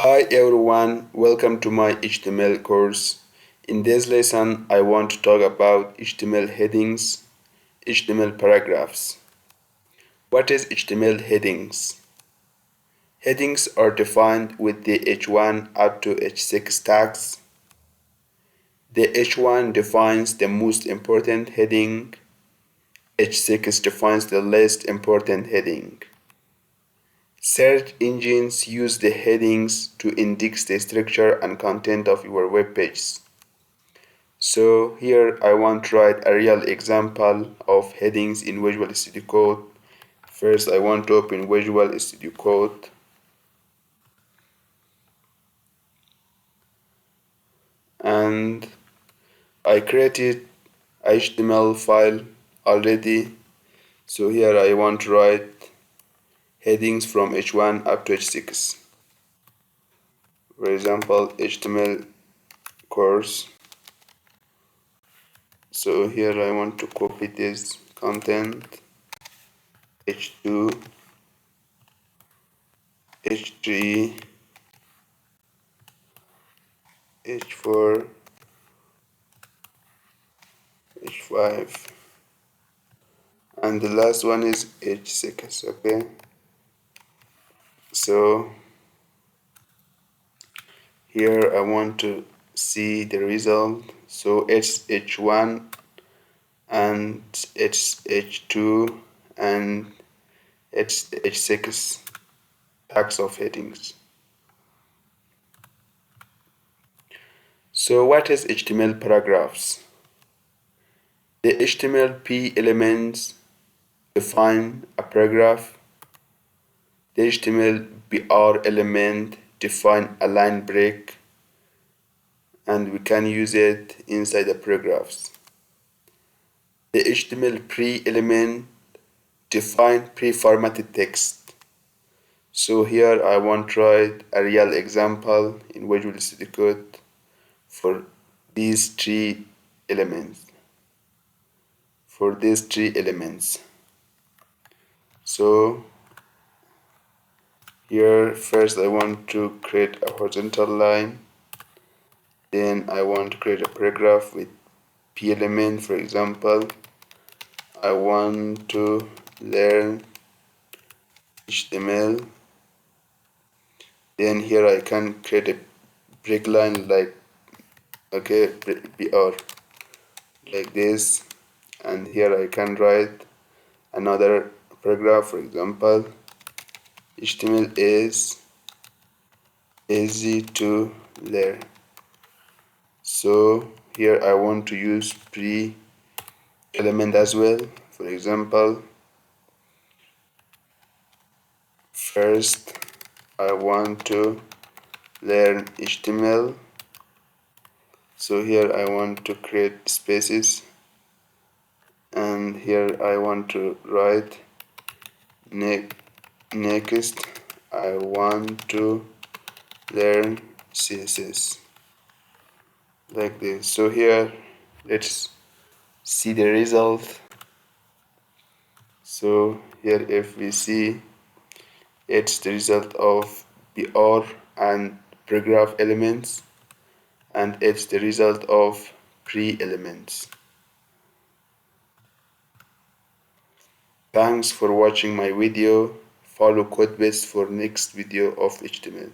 Hi everyone, welcome to my HTML course. In this lesson, I want to talk about HTML headings, HTML paragraphs. What is HTML headings? Headings are defined with the H1 up to H6 tags. The H1 defines the most important heading, H6 defines the least important heading. Search engines use the headings to index the structure and content of your web pages. So here I want to write a real example of headings in Visual Studio Code. First I want to open Visual Studio Code and I created HTML file already. So here I want to write headings from H1 up to H6. For example, HTML course. So here I want to copy this content H2, H3, H4, H5, and the last one is H6. Okay, so here I want to see the result. So it's H1 and it's H2 and it's H6 tags of headings. So what is HTML paragraphs? The HTML elements define a paragraph. The HTML element define a line break, and we can use it inside the paragraphs. The HTML element define pre-formatted text. So here I want to write a real example in Visual Studio Code for these three elements. So here first I want to create a horizontal line, then I want to create a paragraph with p element. For example, I want to learn HTML. Then here I can create a break line like BR like this, and here I can write another paragraph. For example, HTML is easy to learn. So here I want to use pre element as well. For example, first I want to learn HTML. So here I want to create spaces, and here I want to write next I want to learn CSS like this. So here let's see the result. So here if we see, it's the result of BR and paragraph elements, and it's the result of pre elements. Thanks for watching my video. Follow Codebase for next video of HTML.